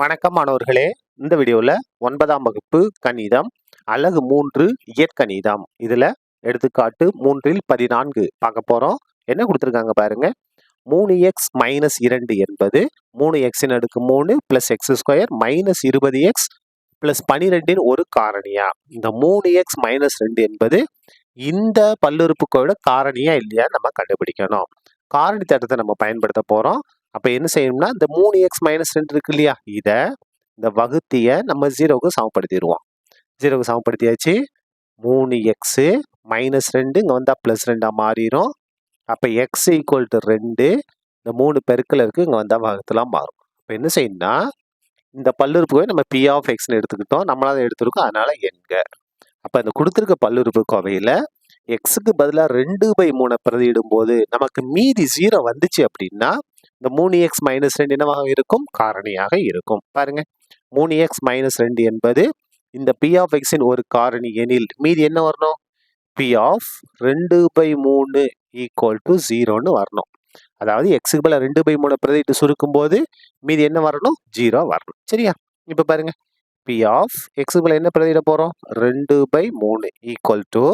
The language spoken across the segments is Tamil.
வணக்கம் மாணவர்களே. இந்த வீடியோவில் 9ஆம் வகுப்பு கணிதம் அலகு 3 இயற்கணிதம் இதில் எடுத்துக்காட்டு 3இல் 14 பார்க்க போகிறோம். என்ன கொடுத்துருக்காங்க பாருங்க. 3x மைனஸ் 2 என்பது 3xன் அடுக்கு 3 plus x square minus 20x plus 12இன் ஒரு காரணியா. இந்த 3x மைனஸ் 2 என்பது இந்த பல்லுறுப்புக்கோட காரணியா இல்லையா நம்ம கண்டுபிடிக்கணும். காரணி தேற்றத்தை நம்ம பயன்படுத்த போகிறோம். அப்போ என்ன செய்யணும்னா இந்த 3x மைனஸ் 2 இருக்கு இல்லையா, இதை இந்த வகுத்தியை நம்ம 0க்கு சமப்படுத்திடுவோம். 0க்கு சமப்படுத்தியாச்சு. 3x மைனஸ் 2 இங்கே வந்தால் ப்ளஸ் 2ஆக மாறிடும். அப்போ x ஈக்குவல் டு 2, இந்த 3 பெருக்கல் இருக்குது, இங்கே வந்தால் வகுத்தலாம் மாறும். இப்போ என்ன செய்யணும்னா இந்த பல்லுறுப்புக்கோவை நம்ம p ஆஃப் எக்ஸ்ன்னு எடுத்துக்கிட்டோம். நம்மளால எடுத்துருக்கோம், அதனால எண்க. அப்போ இந்த கொடுத்துருக்க பல்லுறுப்புக்கோவையில் எக்ஸுக்கு பதிலாக 2/3 பிரதியிடும் போது நமக்கு மீதி 0 வந்துச்சு அப்படின்னா இந்த 3x மைனஸ் 2 என்னவாக இருக்கும்? காரணியாக இருக்கும். பாருங்க, 3x மைனஸ் 2 என்பது இந்த p ஆஃப் எக்ஸின் ஒரு காரணி எனில் மீதி என்ன வரணும்? p ஆஃப் 2/3 ஈக்குவல் டு 0ன்னு வரணும். அதாவது எக்ஸுக்கு பதிலாக 2/3 பிரதியிட்டு சுருக்கும் போது மீதி என்ன வரணும்? 0 வரணும். சரியா? இப்போ பாருங்க, p ஆஃப் எக்ஸுக்கு பதிலாக என்ன பிரதியிட போகிறோம்? 2/3 ஈக்குவல் டு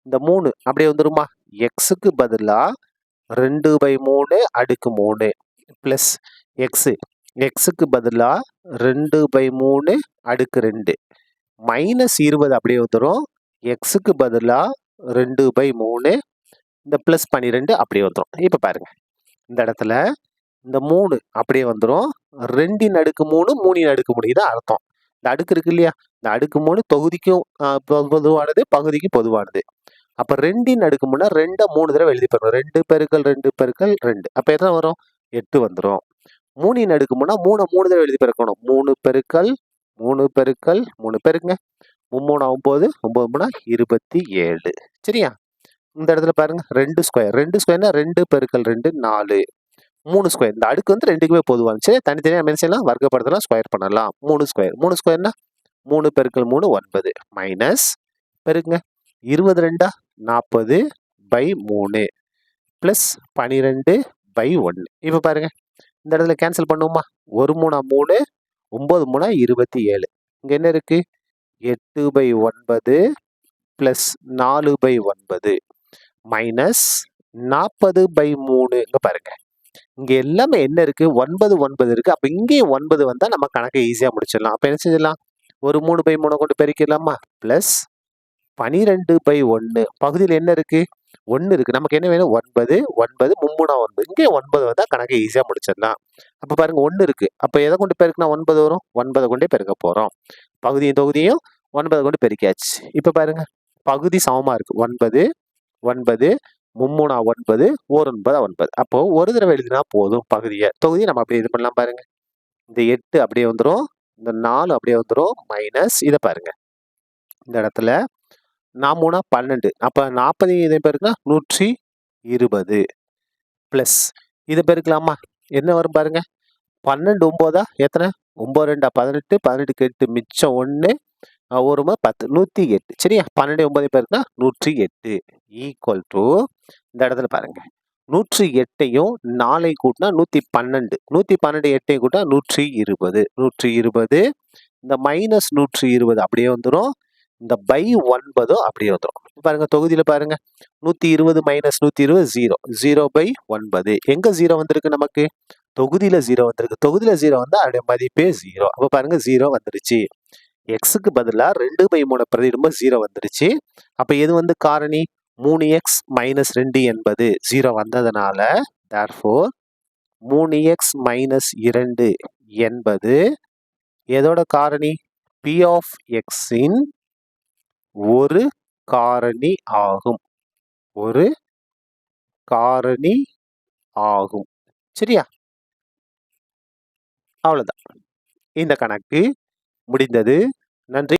இந்த 3 அப்படியே வந்துருமா? எக்ஸுக்கு பதிலாக 2/3 அடுக்கு 3 பிளஸ் எக்ஸுக்கு பதிலாக 2/3 அடுக்கு 2 மைனஸ் 20 அப்படியே வந்துடும். எக்ஸுக்கு பதிலாக 2/3 இந்த பிளஸ் 12 அப்படியே வந்துடும். இப்போ பாருங்க, இந்த இடத்துல இந்த 3 அப்படியே வந்துடும். 2ன் அடுக்கு 3 3ன் அடுக்கு 3 இதான் அர்த்தம். இந்த அடுக்கு இருக்கு இல்லையா, இந்த அடுக்கு 3 தொகுதிக்கும் பொதுவானது, பகுதிக்கு பொதுவானது. அப்போ 2ன் அடுக்கு 3 2 3 தடவை எழுதி பாருங்க. 2 பெருக்கல் 2 பெருக்கல் 2 அப்போ எத்தனை வரும்? 8 வந்துடும். 3ன் அடுக்கு 3 3 தடவை எழுதி பெருக்கணும். 3 பெருக்கல் 3 பெருக்கல் 3 பெருக்குங்க. 3 9 9 27. சரியா? இந்த இடத்துல பாருங்க, 2 ஸ்கொயர் 2 ஸ்கொயர்னா 2 பெருக்கல் 2 4. 3 ஸ்கொயர் இந்த அடுக்கு வந்து 2க்குமே பொதுவான. சரி, தனித்தனியாக என்ன செய்யலாம்? வர்க்கப்படுத்தலாம், ஸ்கொயர் பண்ணலாம். 3 ஸ்கொயர் 3 ஸ்கொயர்னா 3 பெருக்கல் 3 9 மைனஸ் பெருக்குங்க. 22 40/3 பிளஸ் 12/1. இப்போ பாருங்க, இந்த இடத்துல கேன்சல் பண்ணுவோமா? 1 3 3 9 3 27. இங்கே என்ன இருக்கு? 8/9 பிளஸ் 4/9 மைனஸ் 40/3. இங்கே பாருங்க, இங்கே எல்லாமே என்ன இருக்கு? 9 9 இருக்கு. அப்போ இங்கேயும் 9 வந்தால் நம்ம கணக்கை ஈஸியாக முடிச்சிடலாம். அப்போ என்ன செஞ்சிடலாம்? ஒரு 3/3 கொண்டு பெருக்கிடலாமா? பிளஸ் 12/1. பகுதியில் என்ன இருக்கு? 1 இருக்கு. நமக்கு என்ன வேணும்? 9 9 3 9. இங்கே 9 வந்தால் கணக்கை ஈஸியாக முடிச்சிடலாம். அப்போ பாருங்க, 1 இருக்கு. அப்போ எதை கொண்டு பெருக்குனா 9 வரும்? 9 கொண்டே பெருக்க போகிறோம். பகுதியும் தொகுதியும் 9 கொண்டு பெருக்கியாச்சு. இப்போ பாருங்க, பகுதி சமமாக இருக்கு. 9 9 3 9 1 9 9. அப்போ ஒரு தடவை எழுதினா போதும் பகுதியை. தொகுதியை நம்ம அப்படியே இது பண்ணலாம். பாருங்க, இந்த 8 அப்படியே வந்துடும், இந்த 4 அப்படியே வந்துடும், மைனஸ் இதை பாருங்க, இந்த இடத்துல 4 12. அப்போ 40 இதை பெருக்குனா 120 பிளஸ் இதை பெருக்கலாமா? என்ன வரும் பாருங்க, 12 9 எத்தனை? 9 2 18 18 8 மிச்சம் 1 1 10 108. சரியா? 12 9 பெருக்குனா 108 ஈக்குவல் டு இந்த இடத்துல பாருங்க, 108ஐயும் 4 கூட்டினா 112 112 8ஐயும் கூட்டினா 120 120 இந்த மைனஸ் 120 அப்படியே வந்துடும். இந்த பை 9 அப்படியே வந்துடும். பாருங்க, தொகுதியில் பாருங்க, 120 மைனஸ் 120 0 0/9. எங்க 0 வந்திருக்கு? நமக்கு தொகுதியில் 0 வந்திருக்கு. தொகுதியில் 0 வந்தால் அதோடைய மதிப்பே 0. அப்போ பாருங்க, 0 வந்துருச்சு. எக்ஸுக்கு பதிலாக 2/3 பிரதியிடும்போது 0 வந்துருச்சு. அப்போ எது வந்து காரணி? 3x மைனஸ் 2 என்பது 0 வந்ததுனால தேர்ஃபோர் 3x மைனஸ் 2 என்பது எதோட காரணி? p ஆஃப் எக்ஸின் ஒரு காரணி ஆகும். ஒரு காரணி ஆகும். சரியா? அவ்வளவுதான், இந்த கணக்கு முடிந்தது. நன்றி.